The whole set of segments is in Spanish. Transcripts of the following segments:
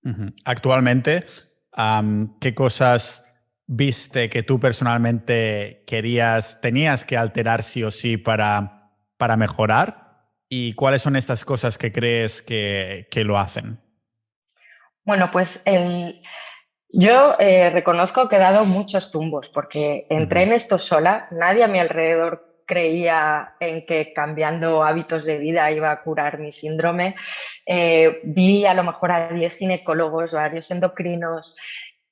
Ujú. Actualmente, ¿qué cosas viste que tú personalmente tenías que alterar sí o sí para mejorar? ¿Y cuáles son estas cosas que crees que lo hacen? Bueno, pues yo reconozco que he dado muchos tumbos porque entré Ujú. en esto sola, nadie a mi alrededor creía en que cambiando hábitos de vida iba a curar mi síndrome. Vi a lo mejor a 10 ginecólogos, varios endocrinos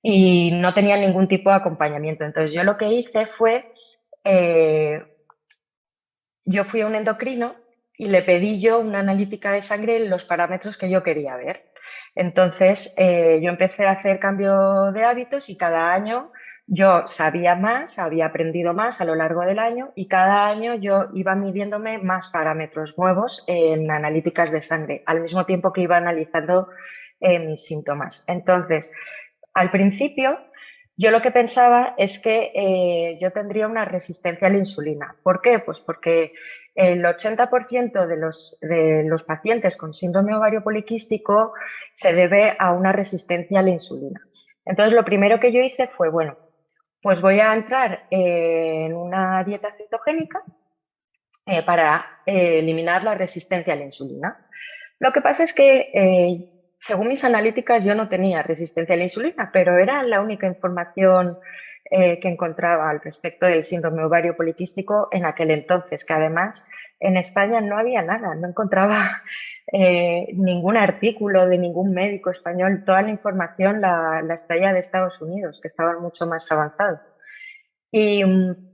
y no tenía ningún tipo de acompañamiento. Entonces yo lo que hice fue, eh, yo fui a un endocrino y le pedí yo una analítica de sangre en los parámetros que yo quería ver. Entonces, yo empecé a hacer cambio de hábitos y cada año yo sabía más, había aprendido más a lo largo del año y cada año yo iba midiéndome más parámetros nuevos en analíticas de sangre, al mismo tiempo que iba analizando mis síntomas. Entonces, al principio, yo lo que pensaba es que yo tendría una resistencia a la insulina. ¿Por qué? Pues porque el 80% de los pacientes con síndrome ovario poliquístico se debe a una resistencia a la insulina. Entonces, lo primero que yo hice fue, bueno, pues voy a entrar en una dieta cetogénica para eliminar la resistencia a la insulina. Lo que pasa es que, según mis analíticas, yo no tenía resistencia a la insulina, pero era la única información que encontraba al respecto del síndrome ovario poliquístico en aquel entonces, que además en España no había nada, no encontraba ningún artículo de ningún médico español, toda la información la extraía de Estados Unidos, que estaban mucho más avanzados. Y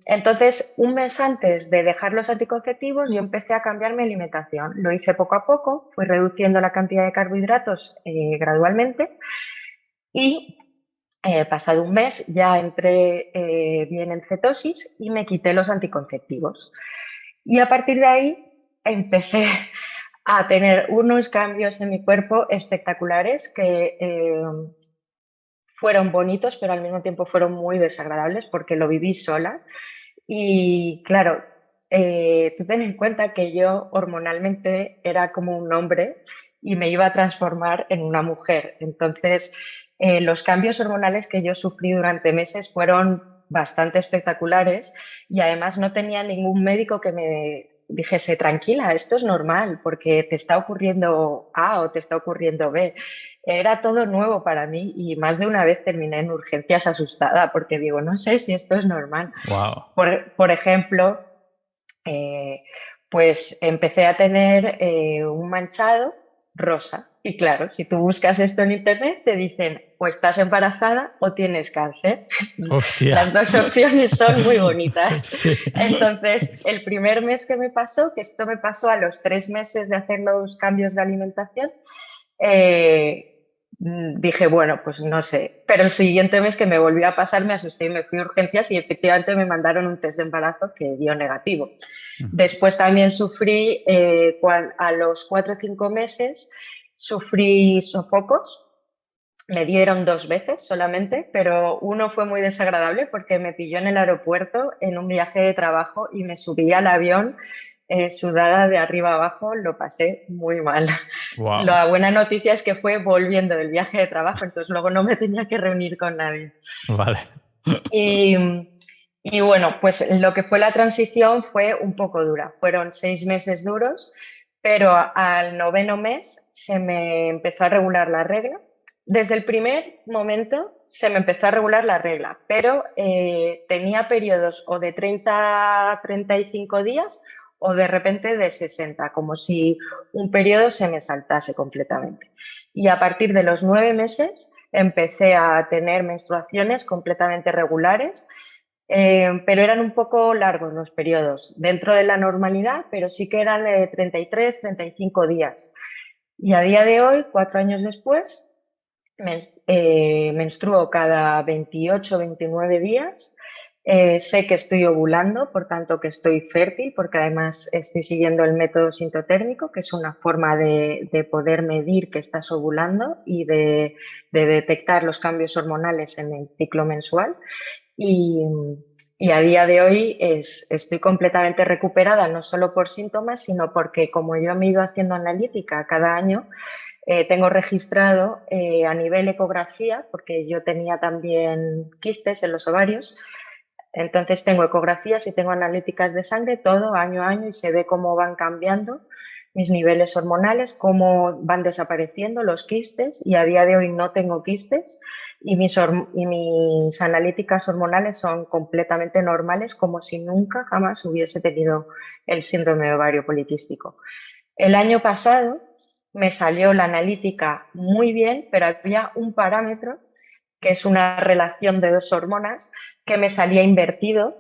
entonces, un mes antes de dejar los anticonceptivos, yo empecé a cambiar mi alimentación. Lo hice poco a poco, fui reduciendo la cantidad de carbohidratos gradualmente y pasado un mes ya entré bien en cetosis y me quité los anticonceptivos. Y a partir de ahí empecé a tener unos cambios en mi cuerpo espectaculares que fueron bonitos, pero al mismo tiempo fueron muy desagradables porque lo viví sola. Y claro, tú ten en cuenta que yo hormonalmente era como un hombre y me iba a transformar en una mujer. Entonces, los cambios hormonales que yo sufrí durante meses fueron bastante espectaculares y además no tenía ningún médico que me dijese, tranquila, esto es normal porque te está ocurriendo A o te está ocurriendo B. Era todo nuevo para mí y más de una vez terminé en urgencias asustada porque digo, no sé si esto es normal. Wow. Por ejemplo, eh, pues empecé a tener un manchado rosa. Y claro, si tú buscas esto en internet, te dicen o estás embarazada o tienes cáncer. Hostia. Las dos opciones son muy bonitas. Sí. Entonces, el primer mes que me pasó, que esto me pasó a los 3 meses de hacer los cambios de alimentación, dije, bueno, pues no sé. Pero el siguiente mes que me volvió a pasar, me asusté y me fui a urgencias y efectivamente me mandaron un test de embarazo que dio negativo. Después también sufrí, a los 4 o 5 meses, sufrí sofocos. Me dieron 2 veces solamente, pero uno fue muy desagradable porque me pilló en el aeropuerto en un viaje de trabajo y me subí al avión sudada de arriba abajo, lo pasé muy mal. Wow. La buena noticia es que fue volviendo del viaje de trabajo, entonces luego no me tenía que reunir con nadie. Vale. Y, y bueno, pues lo que fue la transición fue un poco dura. Fueron 6 meses duros, pero al noveno mes se me empezó a regular la regla. Desde el primer momento se me empezó a regular la regla, pero tenía periodos o de 30 a 35 días o de repente de 60, como si un periodo se me saltase completamente. Y a partir de los 9 meses empecé a tener menstruaciones completamente regulares, pero eran un poco largos los periodos, dentro de la normalidad, pero sí que eran de 33, 35 días. Y a día de hoy, 4 años después, menstruo cada 28, 29 días. Sé que estoy ovulando, por tanto que estoy fértil, porque además estoy siguiendo el método sintotérmico, que es una forma de poder medir que estás ovulando y de detectar los cambios hormonales en el ciclo mensual. Y, y a día de hoy estoy completamente recuperada, no solo por síntomas, sino porque como yo me he ido haciendo analítica cada año, tengo registrado a nivel ecografía, porque yo tenía también quistes en los ovarios. Entonces tengo ecografías y tengo analíticas de sangre todo año a año y se ve cómo van cambiando mis niveles hormonales, cómo van desapareciendo los quistes, y a día de hoy no tengo quistes y mis analíticas hormonales son completamente normales, como si nunca jamás hubiese tenido el síndrome de ovario poliquístico. El año pasado me salió la analítica muy bien, pero había un parámetro que es una relación de dos hormonas que me salía invertido,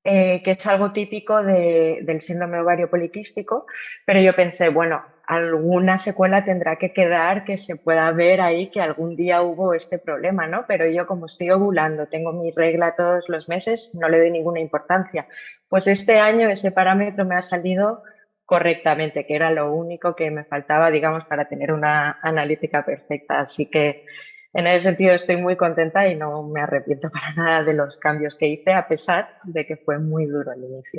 que es algo típico del síndrome ovario poliquístico, pero yo pensé, bueno, alguna secuela tendrá que quedar, que se pueda ver ahí que algún día hubo este problema, ¿no? Pero yo, como estoy ovulando, tengo mi regla todos los meses, no le doy ninguna importancia. Pues este año ese parámetro me ha salido correctamente, que era lo único que me faltaba, digamos, para tener una analítica perfecta. Así que en ese sentido estoy muy contenta y no me arrepiento para nada de los cambios que hice, a pesar de que fue muy duro al inicio.